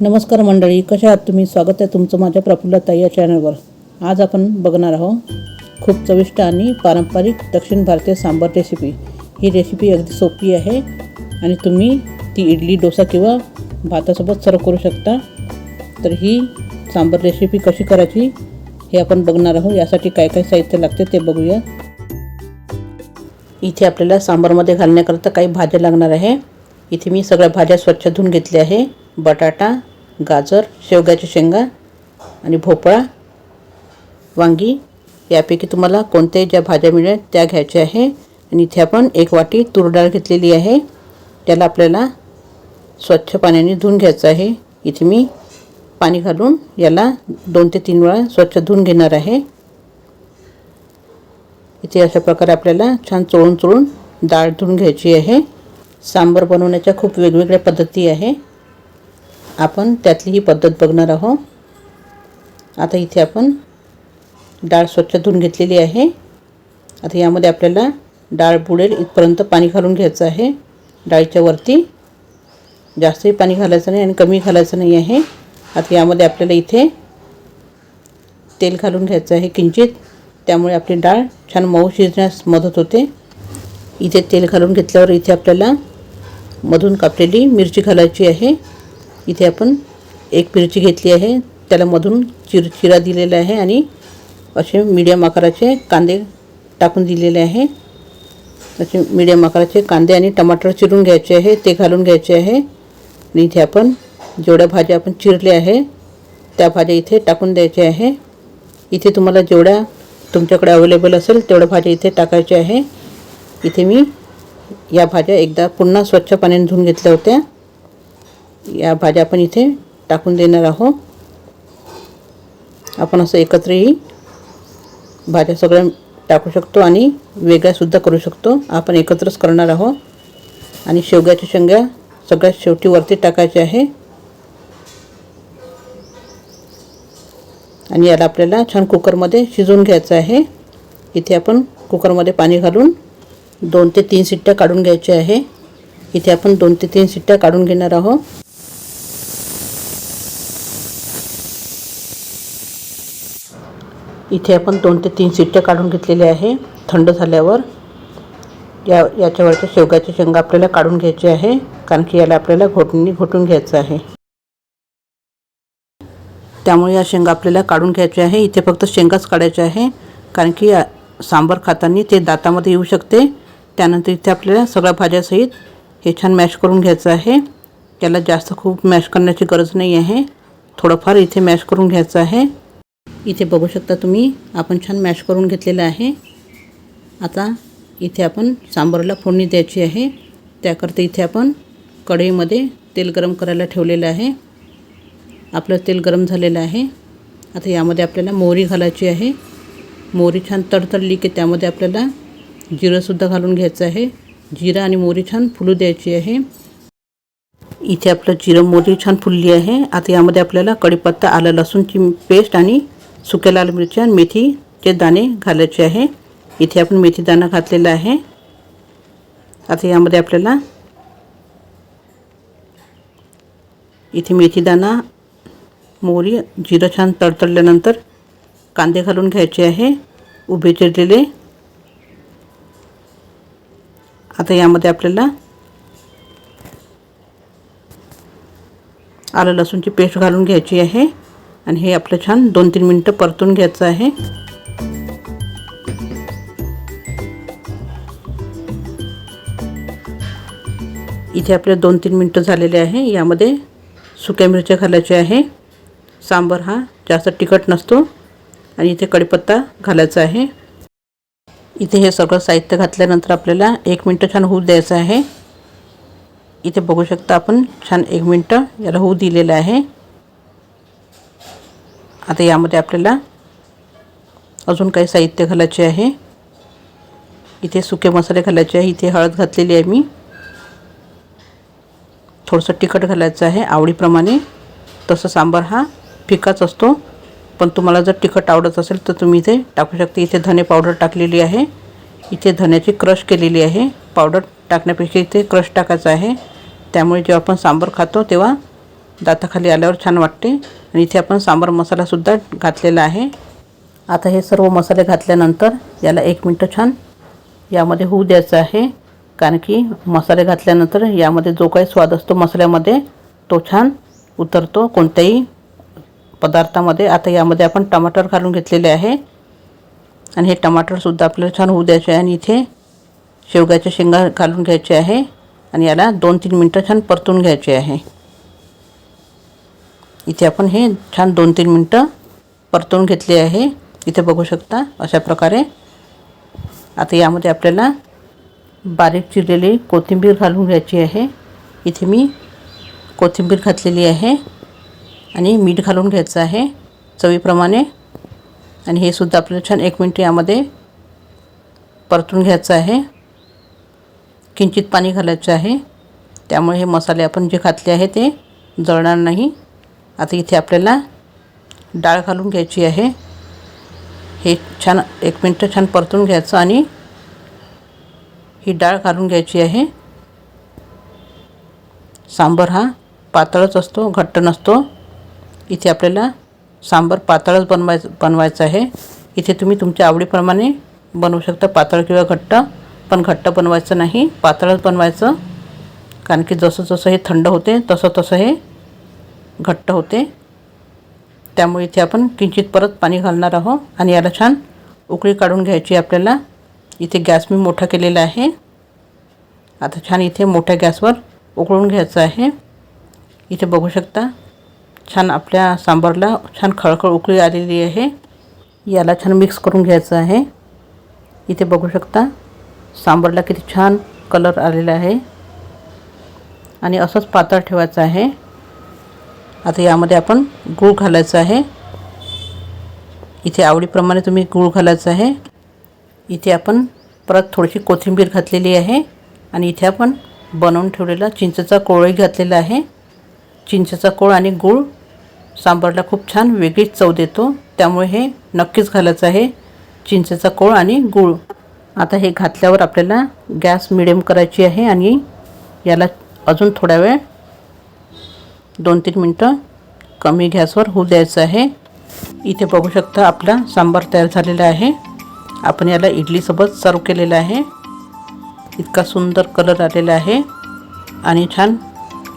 नमस्कार मंडळी, कशा आहात तुम्ही? स्वागत आहे तुमचं माझ्या प्रफुल्लताई या चॅनलवर. आज आपण बघणार आहोत खूप चविष्ट आणि पारंपरिक दक्षिण भारतीय सांबार रेसिपी. ही रेसिपी अगदी सोपी आहे आणि तुम्ही ती इडली, डोसा किंवा भातासोबत सर्व करू शकता. तर ही सांबार रेसिपी कशी करायची हे आपण बघणार आहोत. यासाठी काय काय साहित्य लागते ते बघूया. इथे आपल्याला सांबारमध्ये घालण्याकरता काही भाज्या लागणार आहे. इथे मी सगळ्या भाज्या स्वच्छ धुवून घेतल्या आहे. बटाटा, गाजर, शेवग्याच्या शेंगा आणि भोपळा, वांगी यापैकी तुम्हाला कोणत्याही ज्या भाज्या मिळेल त्या घ्यायच्या आहे. आणि इथे आपण 1 वाटी तूर डाळ घेतलेली आहे. त्याला आपल्याला स्वच्छ पाण्याने धुवून घ्यायचं आहे. इथे मी पाणी घालून याला 2 ते 3 वेळा स्वच्छ धुवून घेणार आहे. इथे अशा प्रकारे आपल्याला छान चोळून डाळ धुवून घ्यायची आहे. सांबार बनवण्याच्या खूप वेगवेगळ्या पद्धती आहे. आपण त्यातली ही पद्धत बघणार आहोत. आता इथे आपण डाळ स्वच्छ धुवून घेतलेली आहे. आता यामध्ये आपल्याला डाळ बुडेल इथपर्यंत पाणी घालून घ्यायचं आहे. डाळीच्या वरती जास्तही पाणी घालायचं नाही आणि कमी घालायचं नाही आहे. आता यामध्ये आपल्याला इथे तेल घालून घ्यायचं आहे किंचित. त्यामुळे आपली डाळ छान मऊ शिजण्यास मदत होते. इथे तेल घालून घेतल्यावर इथे आपल्याला मधून कापलेली मिरची घालायची आहे. इथे आपण 1 मिरची घेतली आहे. त्याला मधून चिरा दिलेला आहे आणि असे मीडियम आकाराचे कांदे टाकून दिलेले आहे. असे मीडियम आकाराचे कांदे आणि टमाटर चिरून घ्यायचे आहे, ते घालून घ्यायचे आहे. आणि इथे आपण जेवढ्या भाज्या आपण चिरल्या आहे त्या भाज्या इथे टाकून द्यायच्या आहे. इथे तुम्हाला जेवढ्या तुमच्याकडे अवेलेबल असेल तेवढ्या भाज्या इथे टाकायच्या आहे. इथे मी या भाज्या एकदा पुन्हा स्वच्छ पाण्याने धुवून घेतल्या होत्या. या भाज्या आपण इथे टाकून देणार आहोत. आपण असं एकत्रही भाज्या सगळ्या टाकू शकतो आणि वेगळ्यासुद्धा करू शकतो. आपण एकत्रच करणार आहोत. आणि शेवग्याच्या शेंगा सगळ्यात शेवटी वरती टाकायच्या आहे. आणि याला आपल्याला छान कुकरमध्ये शिजवून घ्यायचं आहे. इथे आपण कुकरमध्ये पाणी घालून 2 ते 3 शिट्ट्या काढून घ्यायच्या आहे. इथे आपण 2 ते 3 शिट्ट्या काढून घेणार आहोत. इथे आपण 2 ते 3 शिट्ट्या काढून घेतलेल्या आहे. थंड झाल्यावर याच्यावरच्या शेवग्याच्या शेंगा आपल्याला काढून घ्यायचे आहे, कारण की याला आपल्याला घोटून घ्यायचं आहे. त्यामुळे या शेंगा आपल्याला काढून घ्यायच्या आहे. इथे फक्त शेंगाच काढायच्या आहे, कारण की सांबार खाताना ते दातामध्ये येऊ शकते. त्यानंतर इथे आपल्याला सगळ्या भाज्यासहित हे छान मॅश करून घ्यायचं आहे. याला जास्त खूप मॅश करण्याची गरज नाही आहे. थोडंफार इथे मॅश करून घ्यायचं आहे. इथे बघू शकता तुम्ही, आपण छान मॅश करून घेतलेलं आहे. आता इथे आपण सांबारला फोडणी द्यायची आहे. त्याकरता इथे आपण कढईमध्ये तेल गरम करायला ठेवलेलं आहे. आपलं तेल गरम झालेलं आहे. आता यामध्ये आपल्याला मोहरी घालायची आहे. मोहरी छान तडतडली की त्यामध्ये आपल्याला जिरंसुद्धा घालून घ्यायचं आहे. जिरं आणि मोहरी छान फुलू द्यायची आहे. इथे आपलं जिरं मोहरी छान फुलली आहे. आता यामध्ये आपल्याला कढीपत्ता, आलं लसूणची पेस्ट आणि सुक्या लाल मिरच्या आणि मेथीचे दाणे घालायचे आहे. इथे आपण मेथी दाणा घातलेला आहे. आता यामध्ये आपल्याला इथे मेथी दाणा, मोहरी, जिरं छान तडतडल्यानंतर कांदे घालून घ्यायचे आहे, उभे चिरलेले. आता यामध्ये आपल्याला आलं लसूणची पेस्ट घालून घ्यायची आहे आणि हे आपलं छान 2-3 मिनटं परतून घ्यायचं आहे. इथे आपले 2-3 मिनटं झालेले आहे. यामध्ये सुक्या मिरच्या घालायच्या आहे. सांबार हा जास्त तिखट नसतो. आणि इथे कढीपत्ता घालायचा आहे. इथे हे सगळं साहित्य घातल्यानंतर आपल्याला 1 मिनटं छान होऊ द्यायचं आहे. इथे बघू शकता आपण छान 1 मिनटं याला होऊ दिलेलं आहे. आता यामध्ये आपल्याला अजून काही साहित्य घालायचे आहे. इथे सुके मसाले घालायचे आहे. इथे हळद घातलेली आहे मी. थोडंसं तिखट घालायचं आहे आवडीप्रमाणे. तसं सांबार हा फिकाच असतो, पण तुम्हाला जर तिखट आवडत असेल तर तुम्ही इथे टाकू शकता. इथे धने पावडर टाकलेली आहे. इथे धण्याची क्रश केलेली आहे. पावडर टाकण्यापेक्षा इथे क्रश टाकायचा आहे. त्यामुळे जेव्हा आपण सांबार खातो तेव्हा दाताखाली आल्यावर छान वाटते. आणि इथे आपण सांबार मसालासुद्धा घातलेला आहे. आता हे सर्व मसाले घातल्यानंतर याला 1 मिनटं छान यामध्ये होऊ द्यायचं आहे. कारण की मसाले घातल्यानंतर यामध्ये जो काही स्वाद असतो मसाल्यामध्ये तो छान उतरतो कोणत्याही पदार्थामध्ये. आता यामध्ये आपण टमाटर घालून घेतलेले आहे आणि हे टमाटरसुद्धा आपल्याला छान होऊ द्यायचे आहे. आणि इथे शेवग्याच्या शेंगा घालून घ्यायचे आहे आणि याला 2-3 मिनटं छान परतून घ्यायचे आहे. इथे आपण हे छान 2-3 मिनटं परतून घेतले आहे. इथे बघू शकता अशा प्रकारे. आता यामध्ये आपल्याला बारीक चिरलेली कोथिंबीर घालून घ्यायची आहे. इथे मी कोथिंबीर घातलेली आहे आणि मीठ घालून घ्यायचं आहे चवीप्रमाणे. आणि हे सुद्धा आपल्याला छान 1 मिनिट यामध्ये परतून घ्यायचं आहे. किंचित पाणी घालायचं आहे, त्यामुळे हे मसाले आपण जे घातले आहे ते जळणार नाही. आता इथे आपल्याला डाळ घालून घ्यायची आहे. हे छान 1 मिनिट छान परतून घ्यायचं आणि ही डाळ घालून घ्यायची आहे. सांबार हा पातळच असतो, घट्ट नसतो. इथे आपल्याला सांबार पातळच बनवायचं आहे. इथे तुम्ही तुमच्या आवडीप्रमाणे बनवू शकता, पातळ किंवा घट्ट. पण घट्ट बनवायचं नाही, पातळच बनवायचं. कारण की जसं जसं हे थंड होते तसं तसं हे घट्ट होते. त्यामुळे इथे आपण किंचित परत पाणी घालणार आहोत आणि याला छान उकळी काढून घ्यायची आपल्याला. इथे गॅस मी मोठा केलेला आहे. आता छान इथे मोठ्या गॅसवर उकळून घ्यायचं आहे. इथे बघू शकता छान आपल्या सांबारला छान खळखळ उकळी आलेली आहे. याला छान मिक्स करून घ्यायचं आहे. इथे बघू शकता सांबारला किती छान कलर आलेला आहे आणि असंच पातळ ठेवायचं आहे. आता यामध्ये आपण गूळ घालायचं आहे. इथे आवडीप्रमाणे तुम्ही गूळ घालायचं आहे. इथे आपण परत थोडीशी कोथिंबीर घातलेली आहे आणि इथे आपण बनवून ठेवलेला चिंचेचा कोळही घातलेला आहे. चिंचेचा कोळ आणि गूळ सांबारला खूप छान वेगळीच चव देतो, त्यामुळे हे नक्कीच घालायचं आहे, चिंचेचा कोळ आणि गूळ. आता हे घातल्यावर आपल्याला गॅस मिडियम करायची आहे आणि याला अजून थोडा वेळ 2-3 मिनटं कमी गॅसवर होऊ द्यायचं आहे. इथे बघू शकता आपला सांबार तयार झालेला आहे. आपण याला इडलीसोबत सर्व केलेला आहे. इतका सुंदर कलर आलेला आहे आणि छान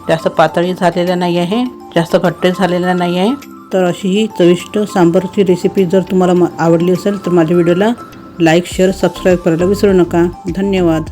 जास्त पातळी झालेला नाही आहे, जास्त घट्ट झालेला नाही आहे. तर अशी ही चविष्ट सांबारची रेसिपी जर तुम्हाला आवडली असेल तर माझ्या व्हिडिओला लाईक, शेअर, सबस्क्राईब करायला विसरू नका. धन्यवाद.